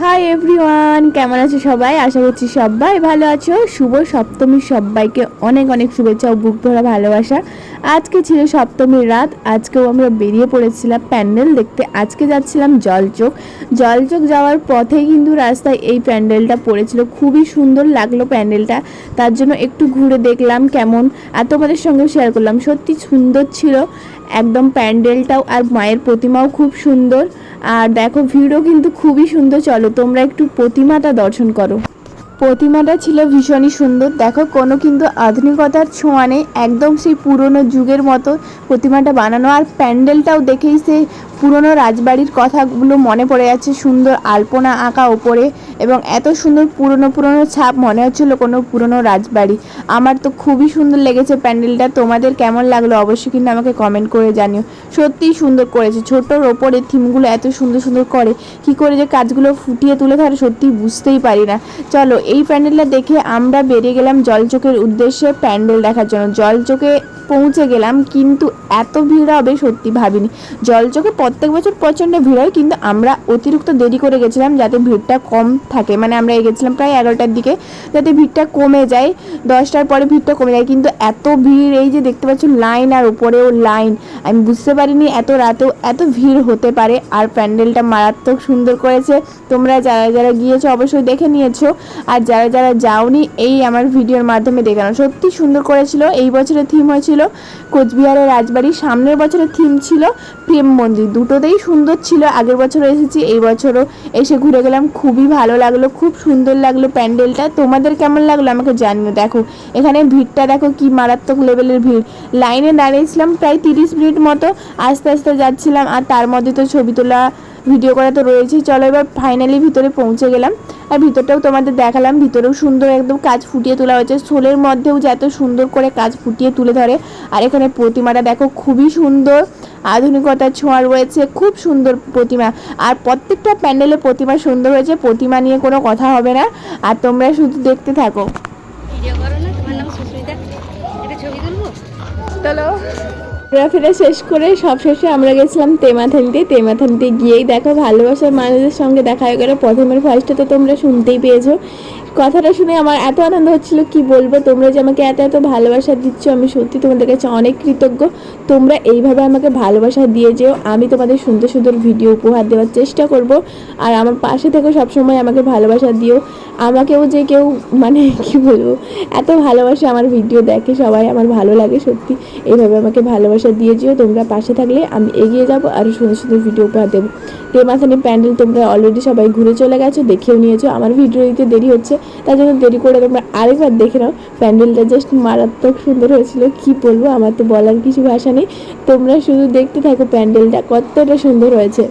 Hi everyone, কেমন আছো সবাই? আশা করছি সবাই ভালো আছো। শুভ সপ্তমীর সবাইকে অনেক অনেক শুভেচ্ছা ও বুক ভরা ভালোবাসা। আজকে ছিল সপ্তমীর রাত। আজকেও আমরা বেরিয়ে পড়েছিলাম প্যান্ডেল দেখতে। আজকে যাচ্ছিলাম জলচোখ। জলচোখ যাওয়ার পথেই কিন্তু রাস্তায় এই প্যান্ডেলটা পড়েছিল। খুবই সুন্দর লাগলো প্যান্ডেলটা, তার জন্য একটু ঘুরে দেখলাম কেমন, আর তোমাদের সঙ্গে শেয়ার করলাম। সত্যি সুন্দর ছিল একদম প্যান্ডেলটাও, আর মায়ের প্রতিমাও খুব সুন্দর। আর দেখো ভিড়ও কিন্তু খুবই সুন্দর। চলো তোমরা একটু প্রতিমাটা দর্শন করো। প্রতিমাটা ছিল ভীষণই সুন্দর। দেখো কোনো কিন্তু আধুনিকতার ছোঁয়া নেই, একদম সেই পুরনো যুগের মতো প্রতিমাটা বানানো। আর প্যান্ডেলটাও দেখেই সেই পুরনো রাজবাড়ির কথাগুলো মনে পড়ে যাচ্ছে। সুন্দর আলপনা আঁকা ওপরে, এবং এত সুন্দর পুরনো পুরনো ছাপ, মনে হচ্ছিলো কোনো পুরনো রাজবাড়ি। আমার তো খুবই সুন্দর লেগেছে প্যান্ডেলটা। তোমাদের কেমন লাগলো অবশ্যই কিন্তু আমাকে কমেন্ট করে জানিও। সত্যিই সুন্দর করেছে। ছোটোর ওপরে থিমগুলো এত সুন্দর সুন্দর করে, কি করে যে কাজগুলো ফুটিয়ে তুলে ধরে সত্যিই বুঝতেই পারি না। চলো এই প্যান্ডেলটা দেখে আমরা বেরিয়ে গেলাম জলচোখের উদ্দেশ্যে প্যান্ডেল দেখার জন্য। জলচোখে পৌঁছে গেলাম, কিন্তু এত ভিড় হবে সত্যি ভাবিনি। জলচোখে প্রত্যেক বছর প্রচণ্ড ভিড় হয়, কিন্তু আমরা অতিরিক্ত দেরি করে গেছিলাম যাতে ভিড়টা কম থাকে। মানে আমরা গেছিলাম প্রায় 11টার দিকে, যাতে ভিড়টা কমে যায়। 10টার পরে ভিড়টা কমে যায়, কিন্তু এত ভিড়, এই যে দেখতে পাচ্ছ লাইন, আর উপরেও লাইন। আমি বুঝতে পারিনি এত রাতেও এত ভিড় হতে পারে। আর প্যান্ডেলটা মারাত্মক সুন্দর করেছে। তোমরা যারা যারা গিয়েছো অবশ্যই দেখে নিয়েছো, আর যারা যারা যাওনি এই আমার ভিডিওর মাধ্যমে দেখানো। সত্যি সুন্দর করেছিল। এই বছরের থিম হয়েছিল কোচবিহারের রাজবাড়ি, সামনের বছরের থিম ছিল প্রেম মন্দির। দুটোতেই সুন্দর ছিল। আগের বছরও এসেছি, এই বছরও এসে ঘুরে গেলাম। খুবই ভালো লাগলো, খুব সুন্দর লাগলো প্যান্ডেলটা। তোমাদের কেমন লাগলো আমাকে জানিও। দেখো এখানে ভিড়টা দেখো কি মারাত্মক লেভেলের ভিড়। লাইনে দাঁড়িয়েছিলাম প্রায় 30 মিনিট মতো, আস্তে আস্তে যাচ্ছিলাম। আর তার মধ্যে তো ছবি তোলা ভিডিও করা তো রয়েছেই। চলো এবার ফাইনালি ভিতরে পৌঁছে গেলাম, আর ভিতরটাও তোমাদের দেখালাম। ভিতরেও সুন্দর একদম কাজ ফুটিয়ে তোলা হয়েছে। শোলের মধ্যেও যে এত সুন্দর করে কাজ ফুটিয়ে তুলে ধরে। আর এখানে প্রতিমাটা দেখো খুবই সুন্দর, আধুনিকতার ছোঁয়া রয়েছে, খুব সুন্দর প্রতিমা। আর প্রত্যেকটা প্যান্ডেলে প্রতিমা সুন্দর হয়েছে, প্রতিমা নিয়ে কোনো কথা হবে না। আর তোমরা শুধু দেখতে থাকো। ভিডিও করো না, তোমার নাম সুস্মিতা, একটা ছবি তুলবো। চলো ঘোরাফেরা শেষ করে সব শেষে আমরা গেছিলাম তেমাথানিতে। তেমাথানিতে গিয়েই দেখো ভালোবাসার মানুষদের সঙ্গে দেখা হয়ে গেলো। প্রথমের ভয়েসটা তো তোমরা শুনতেই পেয়েছো। কথাটা শুনে আমার এত আনন্দ হচ্ছিল কি বলবো। তোমরা যে আমাকে এত এত ভালোবাসা দিচ্ছ, আমি সত্যি তোমাদের কাছে অনেক কৃতজ্ঞ। তোমরা এইভাবে আমাকে ভালোবাসা দিয়ে যেও। আমি তোমাদের সুন্দর সুন্দর ভিডিও উপহার দেওয়ার চেষ্টা করব। আর আমার পাশে থেকেও সবসময় আমাকে ভালোবাসা দিও। আমাকেও যে কেউ মানে কি বলবো, এত ভালোবাসা আমার ভিডিও দেখে সবাই, আমার ভালো লাগে সত্যি। এইভাবে আমাকে ভালোবাসা দিয়ে যেও। তোমরা পাশে থাকলে আমি এগিয়ে যাবো, আরও সুন্দর সুন্দর ভিডিও উপহার দেবো। তেমাথানি প্যান্ডেল তোমরা অলরেডি সবাই ঘুরে চলে গেছো, দেখেও নিয়েছো। আমার ভিডিও দিতে দেরি হচ্ছে, তার জন্য দেরি করে তোমরা আরেকবার দেখে নাও। প্যান্ডেলটা জাস্ট মারাত্মক সুন্দর হয়েছিল, কি বলবো, আমার তো বলার কিছু ভাষা নেই। তোমরা শুধু দেখতে থাকো প্যান্ডেলটা কতটা সুন্দর হয়েছে।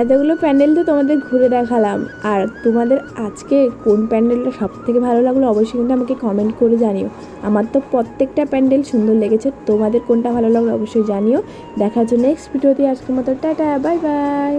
এতগুলো প্যান্ডেল তো তোমাদের ঘুরে দেখালাম, আর তোমাদের আজকে কোন প্যান্ডেলটা সব থেকে ভালো লাগলো অবশ্যই কিন্তু আমাকে কমেন্ট করে জানিও। আমার তো প্রত্যেকটা প্যান্ডেল সুন্দর লেগেছে, তোমাদের কোনটা ভালো লাগলো অবশ্যই জানিও। দেখার জন্য নেক্সট ভিডিওতে আজকের মতো টাটা, বাই বাই।